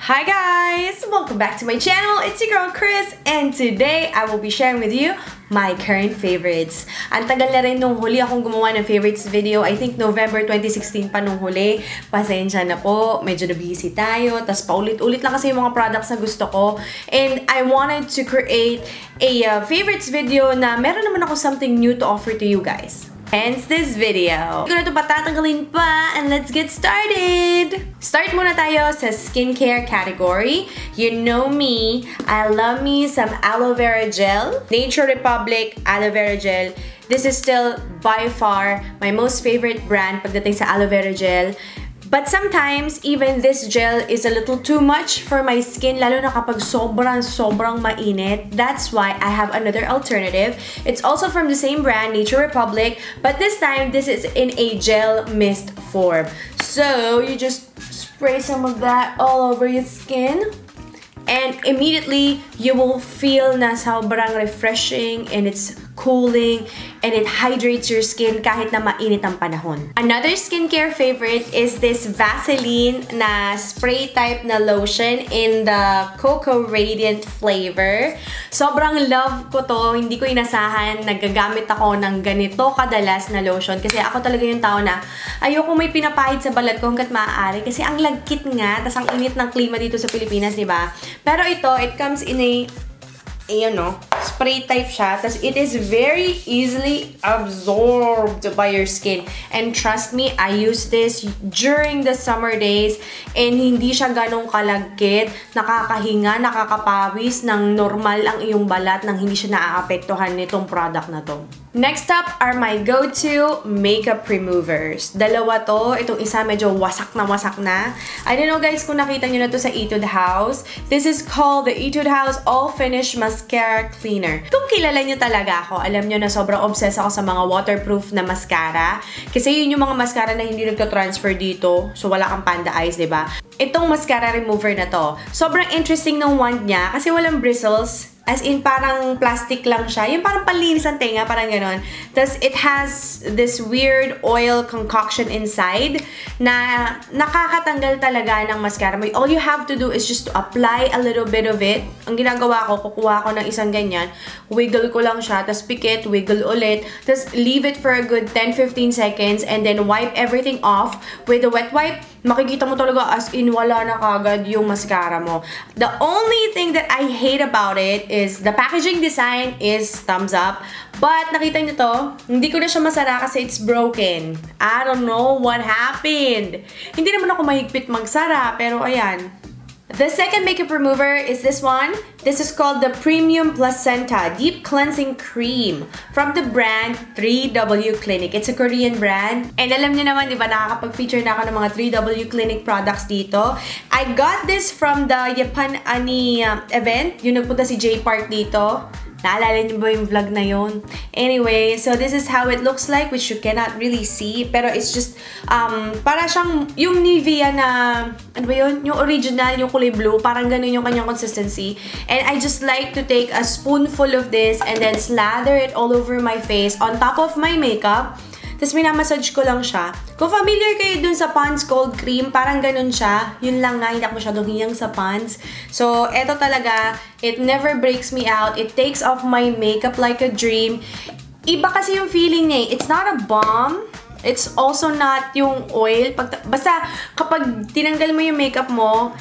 Hi guys! Welcome back to my channel. It's your girl Chris, and today I will be sharing with you my current favorites. Ang tagal na rin nung huli akong gumawa ng favorites video. I think November 2016 pa nung huli. Pasensya na po. Medyo na-busy tayo. Tapos paulit-ulit lang kasi yung mga products na gusto ko. And I wanted to create a favorites video na meron naman ako something new to offer to you guys. Hence this video. Hindi ko na ito patatanggalin pa, and let's get started! Start muna tayo sa skincare category. You know me, I love me some aloe vera gel. Nature Republic aloe vera gel. This is still by far my most favorite brand pagdating sa aloe vera gel. But sometimes, even this gel is a little too much for my skin, lalo na kapag sobrang mainit. That's why I have another alternative. It's also from the same brand, Nature Republic, but this time, this is in a gel mist form. So, you just spray some of that all over your skin. And immediately, you will feel na sobrang refreshing and it's cooling and it hydrates your skin kahit na mainit ang panahon. Another skincare favorite is this Vaseline na spray type na lotion in the Cocoa Radiant flavor. Sobrang love ko to. Hindi ko inasahan. Nagagamit ako ng ganito kadalas na lotion kasi ako talaga yung tao na ayoko may pinapahid sa balat ko hanggat maaari kasi ang lagkit nga, tas ang init ng klima dito sa Pilipinas, di ba? Pero ito, it comes in a spray type siya. Tapos it is very easily absorbed by your skin. And trust me, I use this during the summer days and hindi siya ganong kalagkit. Nakakahinga, nakakapawis ng normal ang iyong balat nang hindi siya naaapektuhan nitong product na to. Next up are my go-to makeup removers. Dalawa to. Itong isa medyo wasak na. I don't know guys kung nakita nyo na to sa Etude House. This is called the Etude House All Finish Mascara Cleaner. Kung kilala nyo talaga ako, alam nyo na sobrang obsessed ako sa mga waterproof na mascara. Kasi yun yung mga mascara na hindi nagka-transfer dito. So wala kang panda eyes, diba? Itong mascara remover na to, sobrang interesting ng wand niya kasi walang bristles. As in, parang plastic lang siya. Yung parang panlinis ang tenga, parang ganon. Tapos, it has this weird oil concoction inside na nakakatanggal talaga ng mascara mo. All you have to do is just to apply a little bit of it. Ang ginagawa ko, kukuha ko ng isang ganyan, wiggle ko lang siya, tapos pikit, wiggle ulit, tapos leave it for a good 10-15 seconds, and then wipe everything off with a wet wipe. Makikita mo talaga as in wala na kagad yung mascara mo. The only thing that I hate about it is the packaging design is thumbs up. But nakita nyo to, hindi ko na siya masara kasi it's broken. I don't know what happened. Hindi naman ako mahigpit magsara, pero ayan. The second makeup remover is this one. This is called the Premium Placenta Deep Cleansing Cream from the brand 3W Clinic. It's a Korean brand. And alam niyo naman, di ba, nakakapag-feature na ako ng mga 3W Clinic products dito. I got this from the Japan Ani event. Yung nagpunta si J Park dito. Naalala niyo ba yung vlog na yun? Anyway, so this is how it looks like, which you cannot really see. Pero it's just, para siyang, yung Nivea na, ano ba yun? Yung original, yung kulay blue. Parang ganun yung kanyang consistency. And I just like to take a spoonful of this and then slather it all over my face on top of my makeup. Tapos minamassage ko lang siya. Kung familiar kayo dun sa Pond's Cold Cream, parang ganun siya. Yun lang nga, hindi ako masyadong hiyang sa Pond's. So, eto talaga, it never breaks me out. It takes off my makeup like a dream. Iba kasi yung feeling niya. It's not a balm. It's also not yung oil. Basta, kapag tinanggal mo yung makeup mo,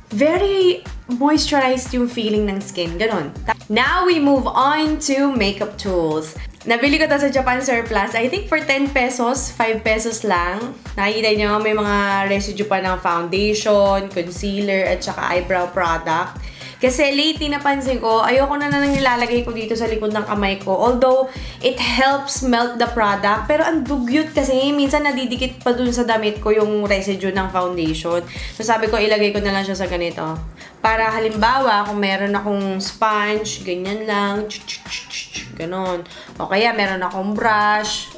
very moisturized yung feeling ng skin. Ganon. Now, we move on to makeup tools. Nabili ko to sa Japan Surplus. I think for 10 pesos, 5 pesos lang. Nakikita nyo, may mga residue pa ng foundation, concealer, at saka eyebrow product. Kasi lately napansin ko, ayoko na nang nilalagay ko dito sa likod ng kamay ko. Although, it helps melt the product. Pero ang dugyot kasi, minsan nadidikit pa dun sa damit ko yung residue ng foundation. So sabi ko, ilagay ko na lang siya sa ganito. Para halimbawa, kung meron akong sponge, ganyan lang, ganon. O kaya meron akong brush,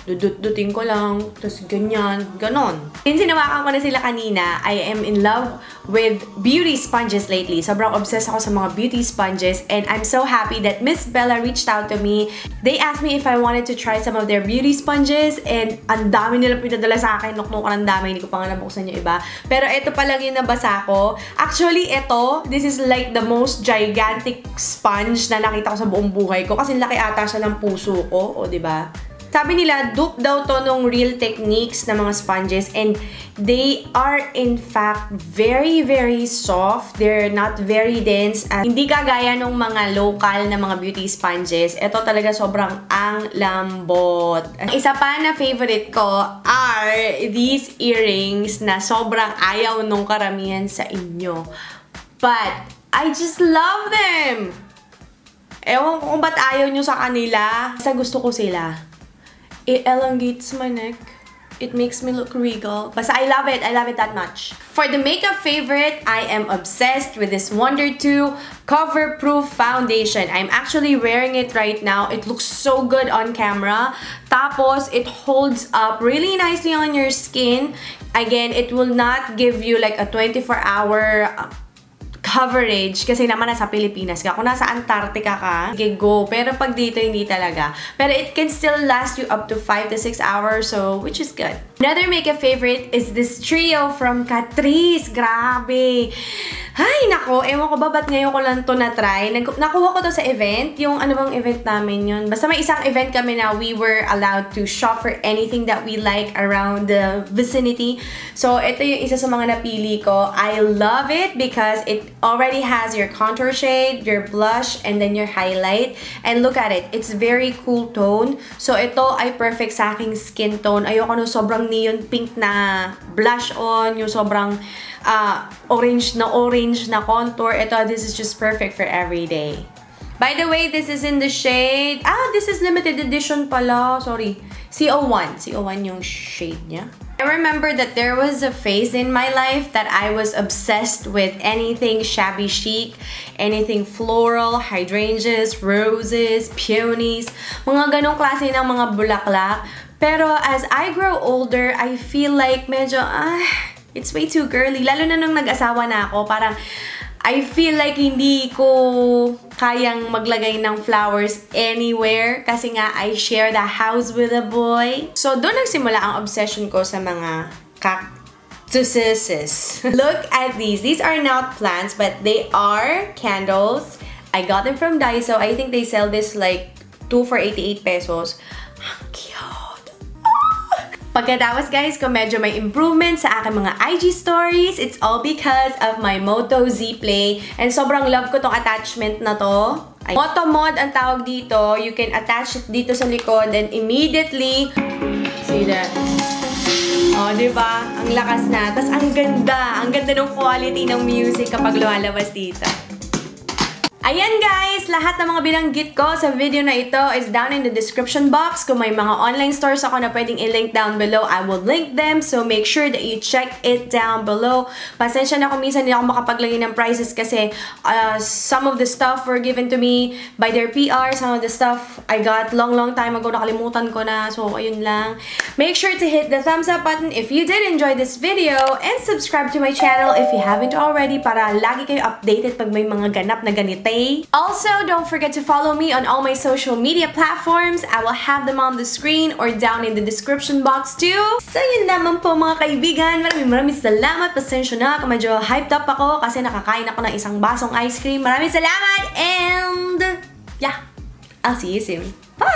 dudut-dutin ko lang, tapos ganyan, ganon. Since sinawakan ko na sila kanina, I am in love with beauty sponges lately. Sobrang obsessed ako sa mga beauty sponges, and I'm so happy that Miss Bella reached out to me. They asked me if I wanted to try some of their beauty sponges, and ang dami nila pinadala sa akin. Nuknukan ang dami, hindi ko pa nga nabuksan yung iba. Pero ito pa lang yung nabasa ko. Actually, this is like the most gigantic sponge na nakita ko sa buong buhay ko, kasi laki ata siya ng puso ko, o diba? Sabi nila, dupe daw to nung Real Techniques na mga sponges, and they are in fact very, very soft. They're not very dense. Hindi kagaya nung mga local na mga beauty sponges. Ito talaga sobrang ang lambot. Ang isa pa na favorite ko are these earrings na sobrang ayaw nung karamihan sa inyo. But I just love them! Ewan ko kung ba't ayaw nyo sa kanila. Basta gusto ko sila. It elongates my neck. It makes me look regal. But I love it. I love it that much. For the makeup favorite, I am obsessed with this Wonder 2 Cover Proof Foundation. I'm actually wearing it right now. It looks so good on camera. Tapos, it holds up really nicely on your skin. Again, it will not give you like a 24-hour coverage kasi naman nasa Pilipinas ka. Kung nasa Antarctica ka, sige, go. Pero pag dito, hindi talaga. Pero it can still last you up to 5 to 6 hours, so which is good. Another makeup favorite is this trio from Catrice. Grabe! Ay, nako, ewan ko ba ba't ngayon ko lang to na-try. Nakuha ko to sa event. Yung ano bang event namin yun? Basta may isang event kami na we were allowed to shop for anything that we like around the vicinity. So, ito yung isa sa mga napili ko. I love it because it already has your contour shade, your blush, and then your highlight. And look at it. It's very cool tone. So, ito ay perfect sa aking skin tone. Ayoko no sobrang neon pink na blush on. Yung sobrang orange na contour. Ito, this is just perfect for every day. By the way, this is in the shade... this is limited edition pala. Sorry. CO1. CO1 yung shade niya. I remember that there was a phase in my life that I was obsessed with anything shabby chic, anything floral, hydrangeas, roses, peonies, mga ganong klase ng mga bulaklak. Pero as I grow older, I feel like medyo, it's way too girly. Lalo na nung nag-asawa na ako, parang I feel like hindi ko kayang maglagay ng flowers anywhere kasi nga I share the house with a boy. So, doon nagsimula ang obsession ko sa mga cactuses. Look at these. These are not plants, but they are candles. I got them from Daiso. I think they sell this like 2 for 88 pesos. Ang cute! Pagkatapos guys, kung medyo may improvement sa aking mga IG stories, it's all because of my Moto Z Play. And sobrang love ko tong attachment na to. Moto Mod ang tawag dito. You can attach it dito sa likod and immediately, see that? Oh, diba? Ang lakas na. Tapos ang ganda. Ang ganda ng quality ng music kapag lumalabas dito. Ayan guys, lahat ng mga binanggit ko sa video na ito is down in the description box. Kung may mga online stores ako na pwedeng i-link down below, I will link them. So make sure that you check it down below. Pasensya na kung minsan hindi ako makapaglagay ng prices kasi some of the stuff were given to me by their PR. Some of the stuff I got long time ago, nakalimutan ko na. So ayun lang. Make sure to hit the thumbs up button if you did enjoy this video and subscribe to my channel if you haven't already para lagi kayo updated pag may mga ganap na ganite. Also, don't forget to follow me on all my social media platforms. I will have them on the screen or down in the description box too. So yun naman po mga kaibigan. Maraming salamat. Pasensya na kung medyo hyped up ako kasi nakakain ako ng isang basong ice cream. Maraming salamat and yeah, I'll see you soon. Bye!